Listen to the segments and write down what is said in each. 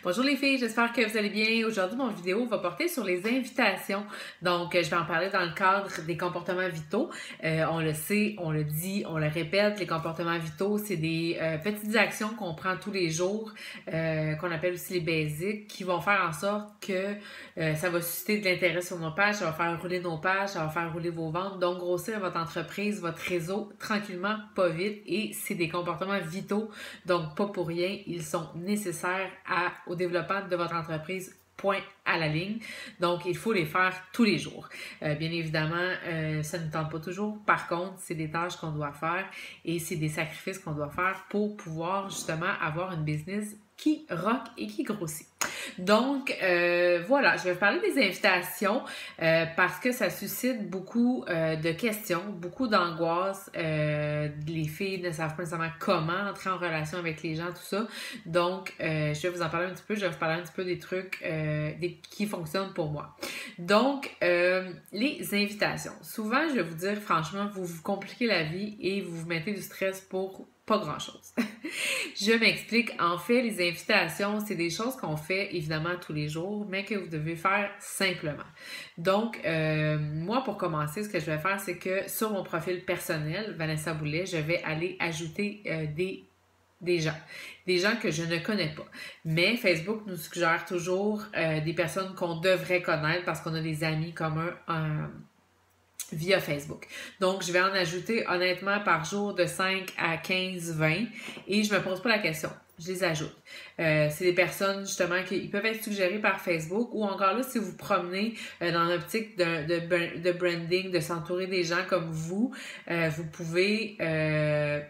Bonjour les filles, j'espère que vous allez bien. Aujourd'hui, mon vidéo va porter sur les invitations. Donc, je vais en parler dans le cadre des comportements vitaux. On le sait, on le dit, on le répète, les comportements vitaux, c'est des petites actions qu'on prend tous les jours, qu'on appelle aussi les basiques, qui vont faire en sorte que ça va susciter de l'intérêt sur nos pages, ça va faire rouler nos pages, ça va faire rouler vos ventes, donc grossir votre entreprise, votre réseau, tranquillement, pas vite. Et c'est des comportements vitaux, donc pas pour rien, ils sont nécessaires au développement de votre entreprise, point à la ligne. Donc, il faut les faire tous les jours. Bien évidemment, ça ne tente pas toujours. Par contre, c'est des tâches qu'on doit faire et c'est des sacrifices qu'on doit faire pour pouvoir justement avoir une business qui rock et qui grossit. Donc, voilà, je vais vous parler des invitations parce que ça suscite beaucoup de questions, beaucoup d'angoisse. Les filles ne savent pas nécessairement comment entrer en relation avec les gens, tout ça. Donc, je vais vous en parler un petit peu. Je vais vous parler un petit peu des trucs qui fonctionnent pour moi. Donc, les invitations. Souvent, je vais vous dire, franchement, vous vous compliquez la vie et vous vous mettez du stress pour pas grand-chose. Je m'explique. En fait, les invitations, c'est des choses qu'on fait évidemment tous les jours, mais que vous devez faire simplement. Donc, moi, pour commencer, ce que je vais faire, c'est que sur mon profil personnel, Vanessa Boulet, je vais aller ajouter des gens que je ne connais pas. Mais Facebook nous suggère toujours des personnes qu'on devrait connaître parce qu'on a des amis communs via Facebook. Donc, je vais en ajouter honnêtement par jour de 5 à 15, 20 et je me pose pas la question. Je les ajoute. C'est des personnes justement qui peuvent être suggérées par Facebook ou encore là, si vous promenez dans l'optique de branding, de s'entourer des gens comme vous pouvez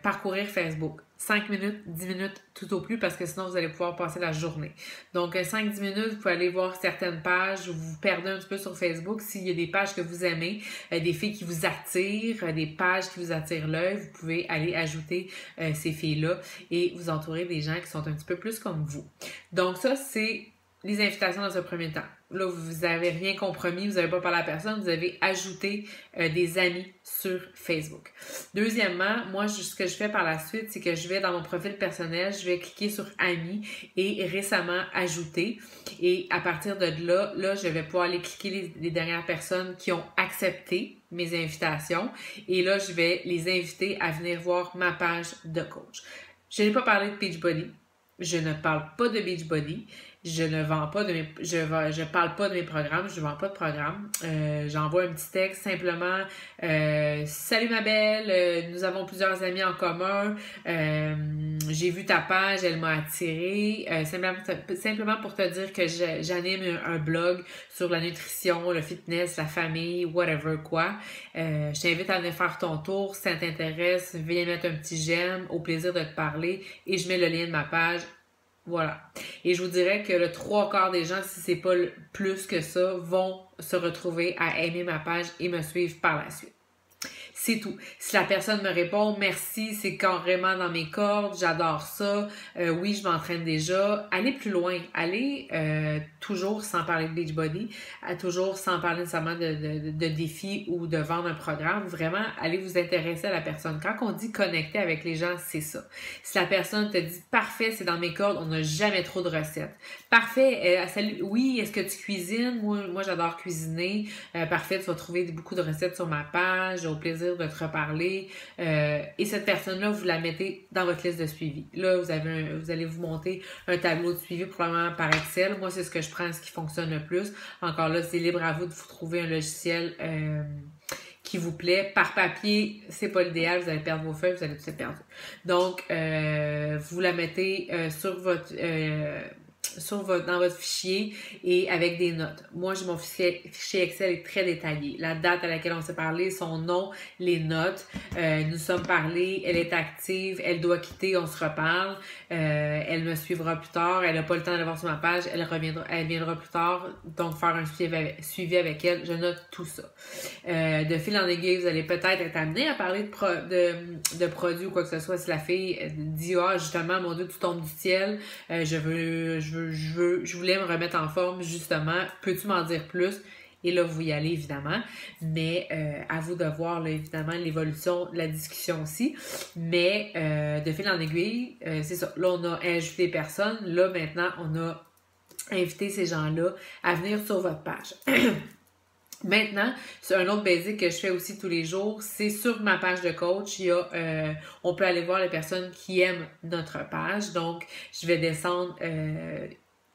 parcourir Facebook. 5 minutes, 10 minutes tout au plus parce que sinon vous allez pouvoir passer la journée. Donc 5-10 minutes, vous pouvez aller voir certaines pages, vous vous perdez un petit peu sur Facebook. S'il y a des pages que vous aimez, des filles qui vous attirent, des pages qui vous attirent l'œil, vous pouvez aller ajouter ces filles-là et vous entourer des gens qui sont un petit peu plus comme vous. Donc ça, c'est les invitations dans un premier temps. Là, vous n'avez rien compromis, vous n'avez pas parlé à personne, vous avez ajouté des amis sur Facebook. Deuxièmement, moi, ce que je fais par la suite, c'est que je vais dans mon profil personnel, je vais cliquer sur Amis et récemment ajouter. Et à partir de là, je vais pouvoir aller cliquer les dernières personnes qui ont accepté mes invitations. Et là, je vais les inviter à venir voir ma page de coach. Je n'ai pas parlé de Beachbody. Je ne parle pas de Beachbody. Je ne vends pas je parle pas de mes programmes, je ne vends pas de programme. J'envoie un petit texte simplement salut ma belle, nous avons plusieurs amis en commun. J'ai vu ta page, elle m'a attirée. Simplement pour te dire que j'anime un blog sur la nutrition, le fitness, la famille, whatever quoi. Je t'invite à venir faire ton tour. Si ça t'intéresse, viens mettre un petit j'aime, au plaisir de te parler et je mets le lien de ma page. Voilà. Et je vous dirais que le 3/4 des gens, si c'est pas plus que ça, vont se retrouver à aimer ma page et me suivre par la suite. C'est tout. Si la personne me répond « Merci, c'est carrément dans mes cordes, j'adore ça, oui, je m'entraîne déjà », allez plus loin. Allez toujours sans parler de Beachbody, toujours sans parler nécessairement de défis ou de vendre un programme. Vraiment, allez vous intéresser à la personne. Quand on dit connecter avec les gens, c'est ça. Si la personne te dit « Parfait, c'est dans mes cordes, on n'a jamais trop de recettes. » Parfait, salut, oui, est-ce que tu cuisines? Moi j'adore cuisiner. Parfait, tu vas trouver beaucoup de recettes sur ma page, au plaisir de te reparler. Et cette personne-là, vous la mettez dans votre liste de suivi. Là, vous allez vous monter un tableau de suivi probablement par Excel. Moi, c'est ce que je prends, ce qui fonctionne le plus. Encore là, c'est libre à vous de vous trouver un logiciel qui vous plaît. Par papier, c'est pas l'idéal, vous allez perdre vos feuilles, vous allez tout être perdu. Donc, vous la mettez dans votre fichier et avec des notes. Moi, mon fichier Excel est très détaillé. La date à laquelle on s'est parlé, son nom, les notes. Nous sommes parlés, elle est active, elle doit quitter, on se reparle. Elle me suivra plus tard, elle n'a pas le temps d'aller voir sur ma page, elle viendra plus tard, donc faire un suivi avec elle. Je note tout ça. De fil en aiguille, vous allez peut-être être amené à parler de produits ou quoi que ce soit. Si la fille dit « Ah, justement, mon Dieu, tu tombes du ciel, je voulais me remettre en forme, justement. Peux-tu m'en dire plus? » Et là, vous y allez, évidemment. Mais à vous de voir, là, évidemment, l'évolution de la discussion aussi. Mais de fil en aiguille, c'est ça. Là, on a ajouté personne. Là, maintenant, on a inviter ces gens-là à venir sur votre page. Maintenant, c'est un autre basic que je fais aussi tous les jours, c'est sur ma page de coach, on peut aller voir les personnes qui aiment notre page. Donc, je vais descendre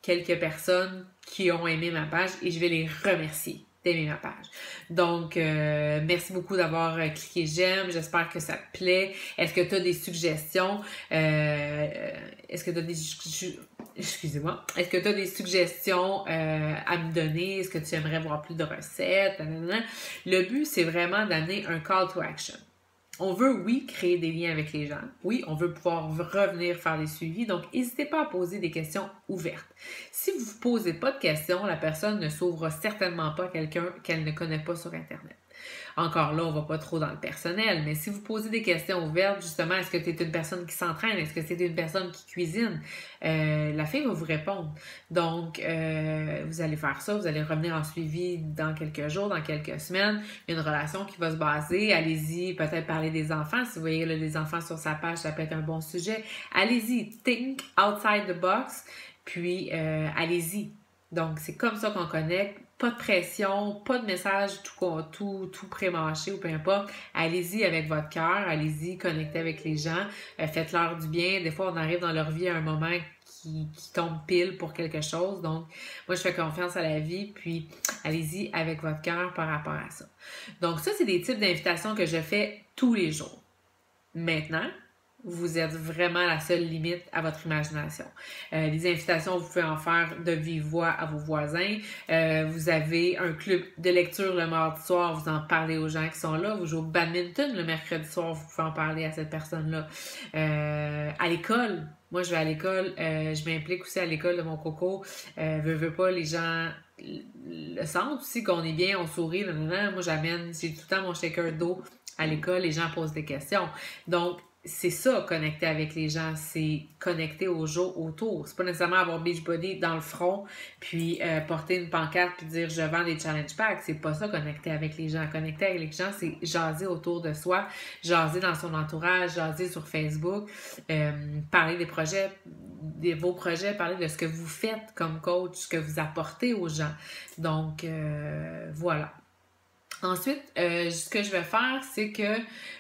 quelques personnes qui ont aimé ma page et je vais les remercier d'aimer ma page. Donc, merci beaucoup d'avoir cliqué j'aime. J'espère que ça te plaît. Est-ce que tu as des suggestions? Est-ce que tu as des... Excusez-moi. Est-ce que tu as des suggestions à me donner? Est-ce que tu aimerais voir plus de recettes? Le but, c'est vraiment d'amener un call to action. On veut, oui, créer des liens avec les gens. Oui, on veut pouvoir revenir faire des suivis. Donc, n'hésitez pas à poser des questions ouvertes. Si vous ne posez pas de questions, la personne ne s'ouvre certainement pas à quelqu'un qu'elle ne connaît pas sur Internet. Encore là, on va pas trop dans le personnel, mais si vous posez des questions ouvertes, justement, est-ce que tu es une personne qui s'entraîne? Est-ce que c'est une personne qui cuisine? La fille va vous répondre. Donc, vous allez faire ça, vous allez revenir en suivi dans quelques jours, dans quelques semaines. Il y a une relation qui va se baser. Allez-y, peut-être parler des enfants. Si vous voyez là, les enfants sur sa page, ça peut être un bon sujet. Allez-y, think outside the box, puis allez-y. Donc, c'est comme ça qu'on connecte. Pas de pression, pas de message tout pré-mâché ou peu importe. Allez-y avec votre cœur, allez-y, connectez avec les gens, faites-leur du bien. Des fois, on arrive dans leur vie à un moment qui tombe pile pour quelque chose. Donc, moi, je fais confiance à la vie, puis allez-y avec votre cœur par rapport à ça. Donc, ça, c'est des types d'invitations que je fais tous les jours. Maintenant, vous êtes vraiment la seule limite à votre imagination. Les invitations, vous pouvez en faire de vive voix à vos voisins. Vous avez un club de lecture le mardi soir, vous en parlez aux gens qui sont là. Vous jouez au badminton le mercredi soir, vous pouvez en parler à cette personne-là. À l'école, moi je vais à l'école, je m'implique aussi à l'école de mon coco. Veux pas, les gens le sentent aussi qu'on est bien, on sourit. Moi j'amène, j'ai tout le temps mon shaker d'eau à l'école, les gens posent des questions. Donc, c'est ça, connecter avec les gens, c'est connecter aux gens autour. C'est pas nécessairement avoir Beachbody dans le front, puis porter une pancarte, puis dire « je vends des challenge packs ». C'est pas ça, connecter avec les gens. Connecter avec les gens, c'est jaser autour de soi, jaser dans son entourage, jaser sur Facebook, parler des projets, de vos projets, parler de ce que vous faites comme coach, ce que vous apportez aux gens. Donc, voilà. Ensuite, ce que je vais faire, c'est que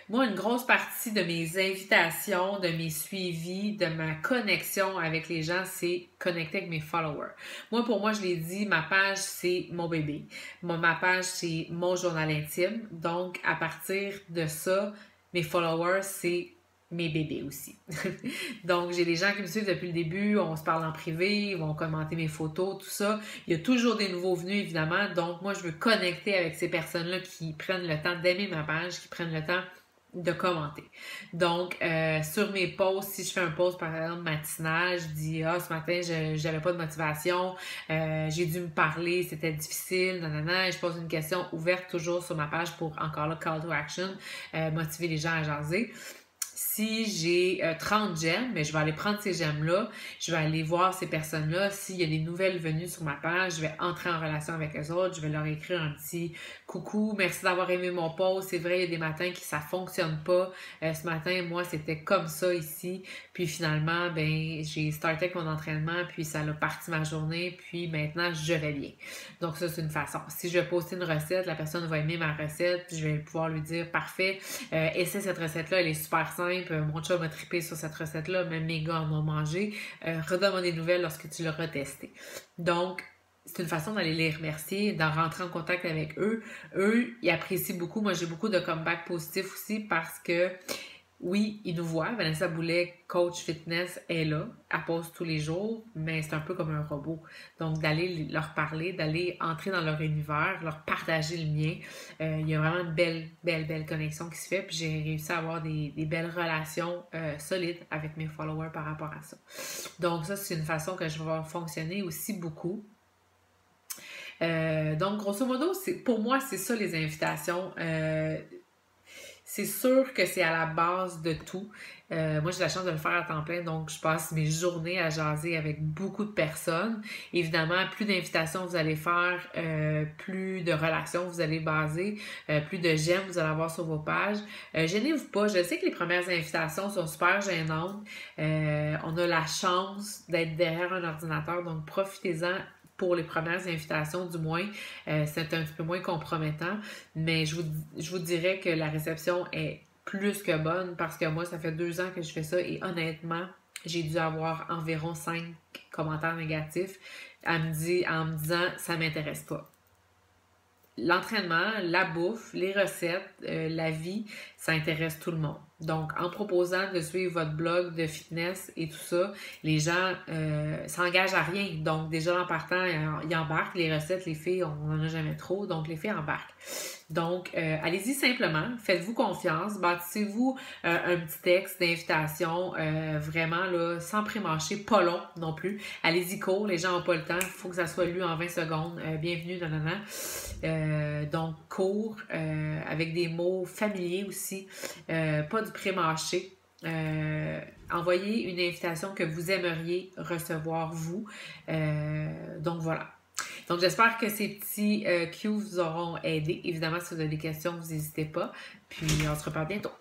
moi, une grosse partie de mes invitations, de mes suivis, de ma connexion avec les gens, c'est connecter avec mes followers. Moi, pour moi, je l'ai dit, ma page, c'est mon bébé. Ma page, c'est mon journal intime. Donc, à partir de ça, mes followers, c'est mes bébés aussi. Donc, j'ai des gens qui me suivent depuis le début, on se parle en privé, ils vont commenter mes photos, tout ça. Il y a toujours des nouveaux venus, évidemment. Donc, moi, je veux connecter avec ces personnes-là qui prennent le temps d'aimer ma page, qui prennent le temps de commenter. Donc, sur mes posts, si je fais un post, par exemple, matinal, je dis « Ah, ce matin, j'avais pas de motivation, j'ai dû me parler, c'était difficile, nanana. » Je pose une question ouverte toujours sur ma page pour, encore là, call to action, motiver les gens à jaser. Si j'ai 30 j'aime, mais je vais aller prendre ces j'aime-là, je vais aller voir ces personnes-là. S'il y a des nouvelles venues sur ma page, je vais entrer en relation avec eux autres, je vais leur écrire un petit coucou, merci d'avoir aimé mon post. C'est vrai, il y a des matins qui ça fonctionne pas. Ce matin, moi, c'était comme ça ici. Puis finalement, ben j'ai starté avec mon entraînement, puis ça a parti ma journée, puis maintenant, je vais bien. Donc ça, c'est une façon. Si je vais poster une recette, la personne va aimer ma recette, puis je vais pouvoir lui dire, parfait, essaie cette recette-là, elle est super simple. Mon chat m'a trippé sur cette recette-là, même mes gars en ont mangé. Redonne-moi des nouvelles lorsque tu l'auras testé. Donc, c'est une façon d'aller les remercier, d'en rentrer en contact avec eux. Eux, ils apprécient beaucoup. Moi, j'ai beaucoup de comeback positifs aussi parce que oui, ils nous voient. Vanessa Boulet, coach fitness, est là. Elle pose tous les jours, mais c'est un peu comme un robot. Donc, d'aller leur parler, d'aller entrer dans leur univers, leur partager le mien. Il y a vraiment une belle connexion qui se fait. Puis, j'ai réussi à avoir des belles relations solides avec mes followers par rapport à ça. Donc, ça, c'est une façon que je vais fonctionner aussi beaucoup. Donc, grosso modo, pour moi, c'est ça les invitations. c'est sûr que c'est à la base de tout. Moi, j'ai la chance de le faire à temps plein, donc je passe mes journées à jaser avec beaucoup de personnes. Évidemment, plus d'invitations vous allez faire, plus de relations vous allez baser, plus de j'aime vous allez avoir sur vos pages. Gênez-vous pas, je sais que les premières invitations sont super gênantes. On a la chance d'être derrière un ordinateur, donc profitez-en pour les premières invitations du moins. C'est un petit peu moins compromettant, mais je vous dirais que la réception est plus que bonne parce que moi, ça fait 2 ans que je fais ça et honnêtement, j'ai dû avoir environ 5 commentaires négatifs en me disant ça m'intéresse pas. L'entraînement, la bouffe, les recettes, la vie, ça intéresse tout le monde. Donc, en proposant de suivre votre blog de fitness et tout ça, les gens s'engagent à rien. Donc, déjà en partant, ils embarquent. Les recettes, les filles, on n'en a jamais trop. Donc, les filles embarquent. Donc, allez-y simplement. Faites-vous confiance. Bâtissez-vous un petit texte d'invitation. Vraiment, là, sans prémâcher. Pas long non plus. Allez-y court. Les gens n'ont pas le temps. Il faut que ça soit lu en 20 secondes. Bienvenue, nanana. Donc, court. Avec des mots familiers aussi. Pas du pré-mâché. Envoyez une invitation que vous aimeriez recevoir vous. Donc voilà. Donc j'espère que ces petits cues vous auront aidé. Évidemment, si vous avez des questions, vous n'hésitez pas. Puis on se reparle bientôt.